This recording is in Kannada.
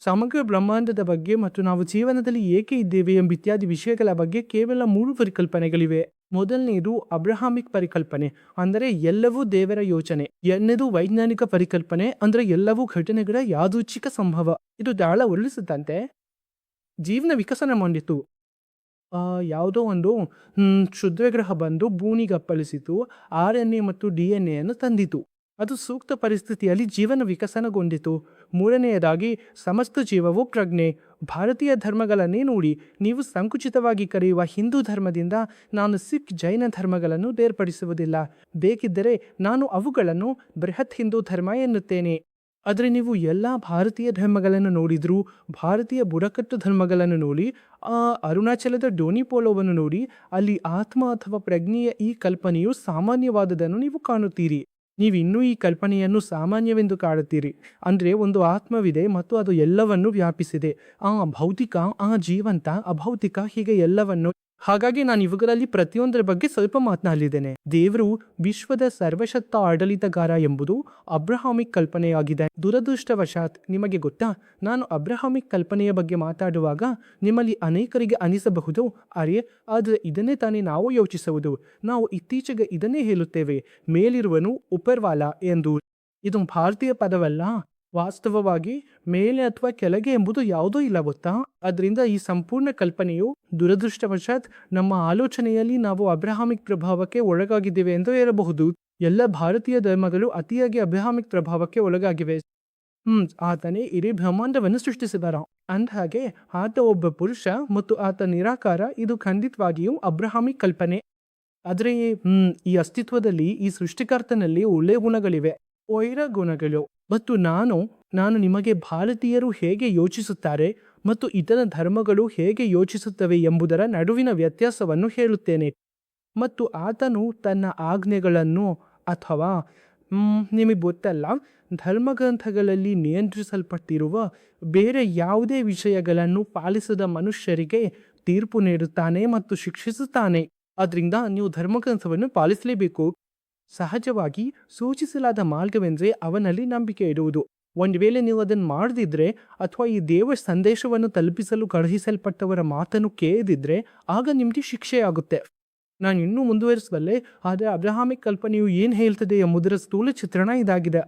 ಸಮಗ್ರ ಬ್ರಹ್ಮಾಂಡದ ಬಗ್ಗೆ ಮತ್ತು ನಾವು ಜೀವನದಲ್ಲಿ ಏಕೆ ಇದ್ದೇವೆ ಎಂಬ ಇತ್ಯಾದಿ ವಿಷಯಗಳ ಬಗ್ಗೆ ಕೇವಲ 3 ಪರಿಕಲ್ಪನೆಗಳಿವೆ. ಮೊದಲನೆಯದು ಅಬ್ರಹಾಮಿಕ್ ಪರಿಕಲ್ಪನೆ, ಅಂದರೆ ಎಲ್ಲವೂ ದೇವರ ಯೋಚನೆ. ಎರಡನೇದು ವೈಜ್ಞಾನಿಕ ಪರಿಕಲ್ಪನೆ, ಅಂದರೆ ಎಲ್ಲವೂ ಘಟನೆಗಳ ಯಾದೃಚ್ಛಿಕ ಸಂಭವ. ಇದು ದಾಳ ಉರುಳಿಸಿದಂತೆ ಜೀವನ ವಿಕಸನ ಮಾಡಿತು. ಯಾವುದೋ ಒಂದು ಕ್ಷುದ್ರಗ್ರಹ ಬಂದು ಭೂಮಿಗೆ ಅಪ್ಪಳಿಸಿತು, RNA ಮತ್ತು DNA ಅನ್ನು ತಂದಿತು. ಅದು ಸೂಕ್ತ ಪರಿಸ್ಥಿತಿಯಲ್ಲಿ ಜೀವನ ವಿಕಸನಗೊಂಡಿತು. ಮೂರನೆಯದಾಗಿ ಸಮಸ್ತ ಜೀವವು ಪ್ರಜ್ಞೆ. ಭಾರತೀಯ ಧರ್ಮಗಳನ್ನೇ ನೋಡಿ, ನೀವು ಸಂಕುಚಿತವಾಗಿ ಕರೆಯುವ ಹಿಂದೂ ಧರ್ಮದಿಂದ ನಾನು ಸಿಖ್ ಜೈನ ಧರ್ಮಗಳನ್ನು ಬೇರ್ಪಡಿಸುವುದಿಲ್ಲ. ಬೇಕಿದ್ದರೆ ನಾನು ಅವುಗಳನ್ನು ಬೃಹತ್ ಹಿಂದೂ ಧರ್ಮ ಎನ್ನುತ್ತೇನೆ. ಆದರೆ ನೀವು ಎಲ್ಲ ಭಾರತೀಯ ಧರ್ಮಗಳನ್ನು ನೋಡಿದರೂ, ಭಾರತೀಯ ಬುಡಕಟ್ಟು ಧರ್ಮಗಳನ್ನು ನೋಡಿ, ಅರುಣಾಚಲದ ಡೋನಿಪೋಲೋವನ್ನು ನೋಡಿ, ಅಲ್ಲಿ ಆತ್ಮ ಅಥವಾ ಪ್ರಜ್ಞೆಯ ಈ ಕಲ್ಪನೆಯು ಸಾಮಾನ್ಯವಾದುದನ್ನು ನೀವು ಕಾಣುತ್ತೀರಿ. ನೀವಿನ್ನೂ ಈ ಕಲ್ಪನೆಯನ್ನು ಸಾಮಾನ್ಯವೆಂದು ಕಾಣುತ್ತೀರಿ. ಅಂದರೆ ಒಂದು ಆತ್ಮವಿದೆ ಮತ್ತು ಅದು ಎಲ್ಲವನ್ನೂ ವ್ಯಾಪಿಸಿದೆ. ಭೌತಿಕ, ಜೀವಂತ, ಅಭೌತಿಕ, ಹೀಗೆ ಎಲ್ಲವನ್ನು. ಹಾಗಾಗಿ ನಾನು ಇವುಗಳಲ್ಲಿ ಪ್ರತಿಯೊಂದರ ಬಗ್ಗೆ ಸ್ವಲ್ಪ ಮಾತನಾಡಲಿದ್ದೇನೆ. ದೇವರು ವಿಶ್ವದ ಸರ್ವಶಕ್ತ ಆಡಳಿತಗಾರ ಎಂಬುದು ಅಬ್ರಹಾಮಿಕ್ ಕಲ್ಪನೆಯಾಗಿದೆ. ದುರದೃಷ್ಟವಶಾತ್ ನಿಮಗೆ ಗೊತ್ತಾ, ನಾನು ಅಬ್ರಹಾಮಿಕ್ ಕಲ್ಪನೆಯ ಬಗ್ಗೆ ಮಾತಾಡುವಾಗ ನಿಮ್ಮಲ್ಲಿ ಅನೇಕರಿಗೆ ಅನಿಸಬಹುದು, ಆದರೆ ಇದನ್ನೇ ತಾನೇ ನಾವು ಯೋಚಿಸುವುದು. ನಾವು ಇತ್ತೀಚೆಗೆ ಇದನ್ನೇ ಹೇಳುತ್ತೇವೆ, ಮೇಲಿರುವನು ಉಪರ್ವಾಲ ಎಂದು. ಇದು ಭಾರತೀಯ ಪದವಲ್ಲ. ವಾಸ್ತವವಾಗಿ ಮೇಲೆ ಅಥವಾ ಕೆಳಗೆ ಎಂಬುದು ಯಾವುದೂ ಇಲ್ಲ ಗೊತ್ತಾ. ಅದರಿಂದ ಈ ಸಂಪೂರ್ಣ ಕಲ್ಪನೆಯು ದುರದೃಷ್ಟವಶಾತ್ ನಮ್ಮ ಆಲೋಚನೆಯಲ್ಲಿ ನಾವು ಅಬ್ರಹಾಮಿಕ್ ಪ್ರಭಾವಕ್ಕೆ ಒಳಗಾಗಿದ್ದೇವೆ ಎಂದು ಹೇಳಬಹುದು. ಎಲ್ಲ ಭಾರತೀಯ ಧರ್ಮಗಳು ಅತಿಯಾಗಿ ಅಬ್ರಹಾಮಿಕ್ ಪ್ರಭಾವಕ್ಕೆ ಒಳಗಾಗಿವೆ. ಆತನೇ ಇಡೀ ಬ್ರಹ್ಮಾಂಡವನ್ನು ಸೃಷ್ಟಿಸಿದಾರ. ಅಂದಹಾಗೆ ಆತ ಒಬ್ಬ ಪುರುಷ ಮತ್ತು ಆತ ನಿರಾಕಾರ. ಇದು ಖಂಡಿತವಾಗಿಯೂ ಅಬ್ರಹಾಮಿಕ್ ಕಲ್ಪನೆ. ಆದರೆ ಈ ಅಸ್ತಿತ್ವದಲ್ಲಿ, ಈ ಸೃಷ್ಟಿಕರ್ತನಲ್ಲಿ ಒಳ್ಳೆಯ ಗುಣಗಳಿವೆ, ವೈರ ಗುಣಗಳು. ಮತ್ತು ನಾನು ನಿಮಗೆ ಭಾರತೀಯರು ಹೇಗೆ ಯೋಚಿಸುತ್ತಾರೆ ಮತ್ತು ಇತರ ಧರ್ಮಗಳು ಹೇಗೆ ಯೋಚಿಸುತ್ತವೆ ಎಂಬುದರ ನಡುವಿನ ವ್ಯತ್ಯಾಸವನ್ನು ಹೇಳುತ್ತೇನೆ. ಮತ್ತು ಆತನು ತನ್ನ ಆಜ್ಞೆಗಳನ್ನು ಅಥವಾ ನಿಮಗೆ ಗೊತ್ತಲ್ಲ, ಧರ್ಮಗ್ರಂಥಗಳಲ್ಲಿ ನಿಯಂತ್ರಿಸಲ್ಪಟ್ಟಿರುವ ಬೇರೆ ಯಾವುದೇ ವಿಷಯಗಳನ್ನು ಪಾಲಿಸದ ಮನುಷ್ಯರಿಗೆ ತೀರ್ಪು ನೀಡುತ್ತಾನೆ ಮತ್ತು ಶಿಕ್ಷಿಸುತ್ತಾನೆ. ಆದ್ದರಿಂದ ನೀವು ಧರ್ಮಗ್ರಂಥವನ್ನು ಪಾಲಿಸಲೇಬೇಕು. ಸಹಜವಾಗಿ ಸೂಚಿಸಲಾದ ಮಾರ್ಗವೆಂದರೆ ಅವನಲ್ಲಿ ನಂಬಿಕೆ ಇಡುವುದು. ಒಂದು ವೇಳೆ ನೀವು ಅದನ್ನು ಮಾಡದಿದ್ದರೆ ಅಥವಾ ಈ ದೇವರ ಸಂದೇಶವನ್ನು ತಲುಪಿಸಲು ಕಳುಹಿಸಲ್ಪಟ್ಟವರ ಮಾತನ್ನು ಕೇಳದಿದ್ದರೆ ಆಗ ನಿಮಗೆ ಶಿಕ್ಷೆಯಾಗುತ್ತೆ. ನಾನು ಇನ್ನೂ ಮುಂದುವರಿಸಬಲ್ಲೆ, ಆದರೆ ಅಬ್ರಹಾಮಿಕ್ ಕಲ್ಪನೆಯು ಏನು ಹೇಳ್ತದೆ ಎಂಬುದರ ಸ್ಥೂಲ ಚಿತ್ರಣ ಇದಾಗಿದೆ.